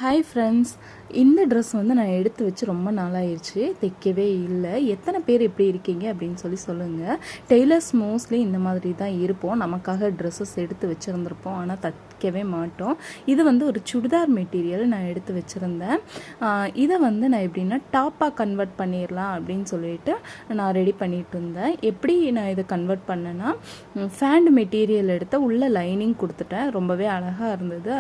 Hi friends, இந்த dress வந்து நான் எடுத்து வச்சு ரொம்ப நாளாயிருச்சு, தைக்கவே இல்லை. எத்தனை பேர் எப்படி இருக்கீங்க அப்படின்னு சொல்லுங்கள். டெய்லர்ஸ் மோஸ்ட்லி இந்த மாதிரி தான் இருப்போம். நமக்காக ட்ரெஸ்ஸஸ் எடுத்து வச்சுருந்துருப்போம், ஆனால் தைக்கவே மாட்டோம். இது வந்து ஒரு சுடிதார் மெட்டீரியல் நான் எடுத்து வச்சுருந்தேன். இதை வந்து நான் எப்படின்னா டாப்பாக கன்வெர்ட் பண்ணிடலாம் அப்படின்னு சொல்லிட்டு நான் ரெடி பண்ணிட்டு இருந்தேன். எப்படி நான் இதை கன்வெர்ட் பண்ணேன்னா, ஃபேண்ட் மெட்டீரியல் எடுத்து உள்ள லைனிங் கொடுத்துட்டேன். ரொம்பவே அழகாக இருந்தது.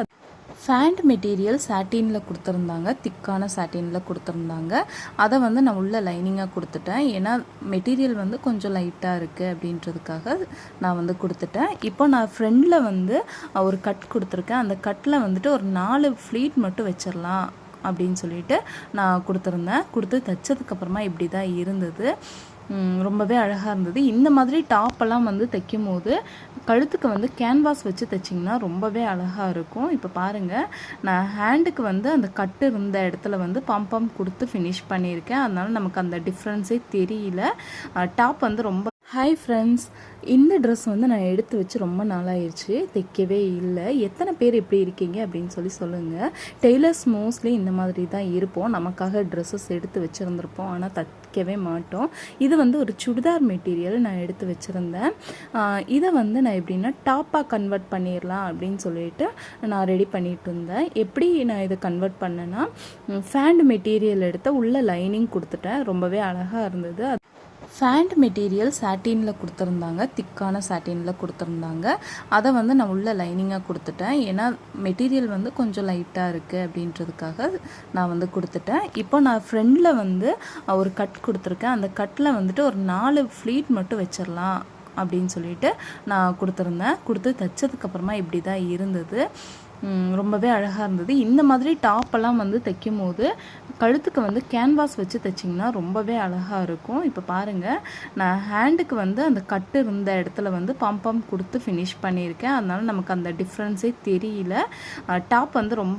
ஃபேண்ட் மெட்டீரியல் சாட்டினில் கொடுத்துருந்தாங்க, திக்கான சாட்டினில் கொடுத்துருந்தாங்க. அதை வந்து நான் உள்ள லைனிங்காக கொடுத்துட்டேன். ஏன்னா மெட்டீரியல் வந்து கொஞ்சம் லைட்டாக இருக்குது அப்படின்றதுக்காக நான் வந்து கொடுத்துட்டேன். இப்போ நான் ஃப்ரெண்டில் வந்து ஒரு கட் கொடுத்துருக்கேன். அந்த கட்டில் வந்துட்டு ஒரு 4 ஃப்ளீட் மட்டும் வச்சிடலாம் அப்படின்னு சொல்லிட்டு நான் கொடுத்து தைச்சதுக்கப்புறமா இப்படி தான் இருந்தது. ரொம்பவே அழகாக இருந்தது. இந்த மாதிரி டாப்பெல்லாம் வந்து தைக்கும் போது கழுத்துக்கு வந்து கேன்வாஸ் வச்சு தைச்சிங்கன்னா ரொம்பவே அழகாக இருக்கும். இப்போ பாருங்கள், நான் ஹேண்டுக்கு வந்து அந்த கட்டு இருந்த இடத்துல வந்து பம்பம் கொடுத்து ஃபினிஷ் பண்ணியிருக்கேன். அதனால் நமக்கு அந்த டிஃப்ரென்ஸே தெரியல. டாப் வந்து ரொம்ப ஹாய் ஃப்ரெண்ட்ஸ், இந்த ட்ரெஸ் வந்து நான் எடுத்து வச்சு ரொம்ப நாளாயிருச்சு, தைக்கவே இல்லை. எத்தனை பேர் எப்படி இருக்கீங்க அப்படின்னு சொல்லுங்கள். டெய்லர்ஸ் மோஸ்ட்லி இந்த மாதிரி தான் இருப்போம். நமக்காக ட்ரெஸ்ஸஸ் எடுத்து வச்சுருந்துருப்போம், ஆனால் தைக்கவே மாட்டோம். இது வந்து ஒரு சுடிதார் மெட்டீரியல் நான் எடுத்து வச்சுருந்தேன். இதை வந்து நான் எப்படின்னா டாப்பாக கன்வெர்ட் பண்ணிடலாம் அப்படின்னு சொல்லிட்டு நான் ரெடி பண்ணிட்டு இருந்தேன். எப்படி நான் இதை கன்வெர்ட் பண்ணேன்னா, ஃபேண்ட் மெட்டீரியல் எடுத்து உள்ள லைனிங் கொடுத்துட்டேன். ரொம்பவே அழகாக இருந்தது. ஃபேண்ட் மெட்டீரியல் சாட்டினில் கொடுத்துருந்தாங்க, திக்கான சாட்டினில் கொடுத்துருந்தாங்க. அதை வந்து நான் உள்ள லைனிங்காக கொடுத்துட்டேன். ஏன்னா மெட்டீரியல் வந்து கொஞ்சம் லைட்டாக இருக்குது அப்படின்றதுக்காக நான் வந்து கொடுத்துட்டேன். இப்போ நான் ஃப்ரெண்டில் வந்து ஒரு கட் கொடுத்துருக்கேன். அந்த கட்டில் வந்துட்டு ஒரு 4 ஃப்ளீட் மட்டும் வச்சிடலாம் அப்படின்னு சொல்லிட்டு நான் கொடுத்து தைச்சதுக்கப்புறமா இப்படி தான் இருந்தது. ரொம்பவே அழகாக இருந்தது. இந்த மாதிரி டாப்பெல்லாம் வந்து தைக்கும் போது கழுத்துக்கு வந்து கேன்வாஸ் வச்சு தைச்சிங்கன்னா ரொம்பவே அழகாக இருக்கும். இப்போ பாருங்கள், நான் ஹேண்டுக்கு வந்து அந்த கட்டு இருந்த இடத்துல வந்து பம்பம் கொடுத்து ஃபினிஷ் பண்ணியிருக்கேன். அதனால் நமக்கு அந்த டிஃப்ரென்ஸே தெரியல. டாப் வந்து ரொம்ப